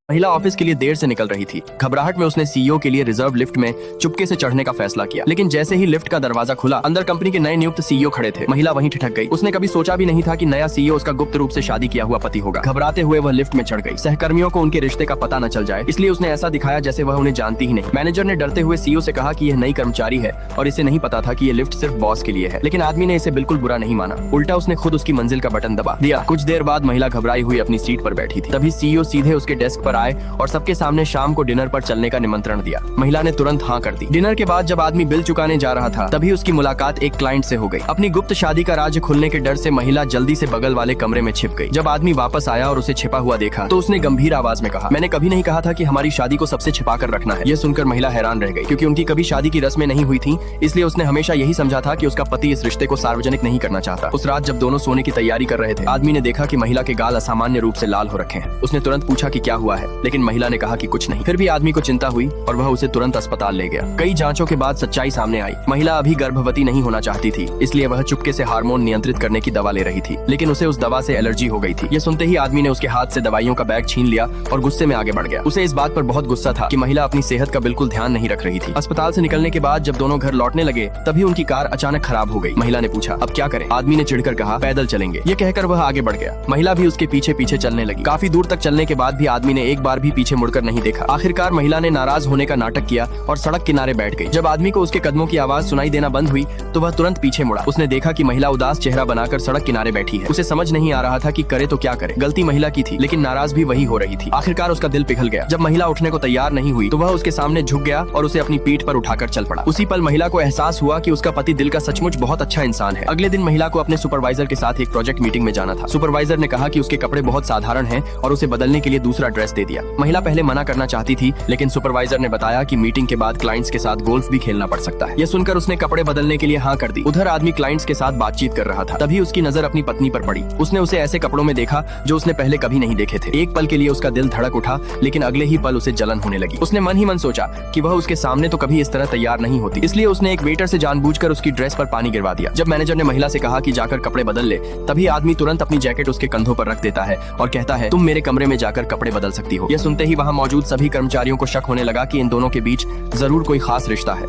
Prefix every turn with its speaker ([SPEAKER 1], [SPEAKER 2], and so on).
[SPEAKER 1] महिला ऑफिस के लिए देर से निकल रही थी। घबराहट में उसने सीईओ के लिए रिजर्व लिफ्ट में चुपके से चढ़ने का फैसला किया, लेकिन जैसे ही लिफ्ट का दरवाजा खुला, अंदर कंपनी के नए नियुक्त सीईओ खड़े थे। महिला वहीं ठिठक गई। उसने कभी सोचा भी नहीं था कि नया सीईओ उसका गुप्त रूप से शादी किया हुआ पति होगा। घबराते हुए वह लिफ्ट में चढ़ गई। सहकर्मियों को उनके रिश्ते का पता न चल जाए, इसलिए उसने ऐसा दिखाया जैसे वह उन्हें जानती ही नहीं। मैनेजर ने डरते हुए सीईओ से कहा कि यह नई कर्मचारी है और इसे नहीं पता था कि ये लिफ्ट सिर्फ बॉस के लिए है, लेकिन आदमी ने इसे बिल्कुल बुरा नहीं माना। उल्टा उसने खुद उसकी मंजिल का बटन दबा दिया। कुछ देर बाद महिला घबराई हुई अपनी सीट पर बैठी थी। तभी सीईओ सीधे उसके डेस्क पर आए और सबके सामने शाम को डिनर पर चलने का निमंत्रण दिया। महिला ने तुरंत हाँ कर दी। डिनर के बाद जब आदमी बिल चुकाने जा रहा था, तभी उसकी मुलाकात एक क्लाइंट से हो गई। अपनी गुप्त शादी का राज खुलने के डर से महिला जल्दी से बगल वाले कमरे में छिप गई। जब आदमी वापस आया और उसे छिपा हुआ देखा, तो उसने गंभीर आवाज में कहा, मैंने कभी नहीं कहा था कि हमारी शादी को सबसे छिपा कर रखना है। यह सुनकर महिला हैरान रह गई, क्योंकि उनकी कभी शादी की रस्में नहीं हुई थी, इसलिए उसने हमेशा यही समझा था कि उसका पति इस रिश्ते को सार्वजनिक नहीं करना चाहता। उस रात जब दोनों सोने की तैयारी कर रहे थे, आदमी ने देखा कि महिला के गाल असामान्य रूप से लाल हो रखे हैं। उसने तुरंत पूछा कि क्या हुआ है, लेकिन महिला ने कहा कि कुछ नहीं। फिर भी आदमी को चिंता हुई और वह उसे तुरंत अस्पताल ले गया। कई जांचों के बाद सच्चाई सामने आई। महिला अभी गर्भवती नहीं होना चाहती थी, इसलिए वह चुपके से हार्मोन नियंत्रित करने की दवा ले रही थी, लेकिन उसे उस दवा से एलर्जी हो गई थी। ये सुनते ही आदमी ने उसके हाथ से दवाइयों का बैग छीन लिया और गुस्से में आगे बढ़ गया। उसे इस बात पर बहुत गुस्सा था कि महिला अपनी सेहत का बिल्कुल ध्यान नहीं रख रही थी। अस्पताल से निकलने के बाद जब दोनों घर लौटने लगे, तभी उनकी कार अचानक खराब हो गई। महिला ने पूछा, अब क्या करें? आदमी ने चिढ़कर कहा, पैदल चलेंगे। ये कहकर वह आगे बढ़ गया। महिला भी उसके पीछे पीछे चलने लगी। काफी दूर तक चलने के बाद भी आदमी ने एक बार भी पीछे मुड़कर नहीं देखा। आखिरकार महिला ने नाराज होने का नाटक किया और सड़क किनारे बैठ गई। जब आदमी को उसके कदमों की आवाज सुनाई देना बंद हुई, तो वह तुरंत पीछे मुड़ा। उसने देखा कि महिला उदास चेहरा बनाकर सड़क किनारे बैठी है। उसे समझ नहीं आ रहा था कि करे तो क्या करे। गलती महिला की थी, लेकिन नाराज भी वही हो रही थी। आखिरकार उसका दिल पिघल गया। जब महिला उठने को तैयार नहीं हुई, तो वह उसके सामने झुक गया और उसे अपनी पीठ पर उठाकर चल पड़ा। उसी पल महिला को एहसास हुआ कि उसका पति दिल का सचमुच बहुत अच्छा इंसान है। अगले दिन महिला को अपने सुपरवाइजर के साथ एक प्रोजेक्ट मीटिंग में जाना था। सुपरवाइजर ने कहा कि उसके कपड़े बहुत साधारण हैं और उसे बदलने के लिए दूसरा ड्रेस दे दिया। महिला पहले मना करना चाहती थी, लेकिन सुपरवाइजर ने बताया कि मीटिंग के बाद क्लाइंट्स के साथ गोल्फ भी खेलना पड़ सकता है। यह सुनकर उसने कपड़े बदलने के लिए हाँ कर दी। उधर आदमी क्लाइंट्स के साथ बातचीत कर रहा था। तभी उसकी नजर अपनी पत्नी पर पड़ी। उसने उसे ऐसे कपड़ों में देखा जो उसने पहले कभी नहीं देखे थे। एक पल के लिए उसका दिल धड़क उठा, लेकिन अगले ही पल उसे जलन होने लगी। उसने मन ही मन सोचा कि वह उसके सामने तो कभी इस तरह तैयार नहीं होती, इसलिए उसने एक वेटर से जानबूझकर उसकी ड्रेस पर पानी गिरवा दिया। जब मैनेजर ने महिला से कहा कि जाकर कपड़े बदल ले, तभी आदमी तुरंत अपनी जैकेट उसके कंधों पर रख देता है और कहता है, तुम मेरे कमरे में जाकर कपड़े बदल सकती हो। यह सुनते ही वहाँ मौजूद सभी कर्मचारियों को शक होने लगा कि इन दोनों के बीच जरूर कोई खास रिश्ता है।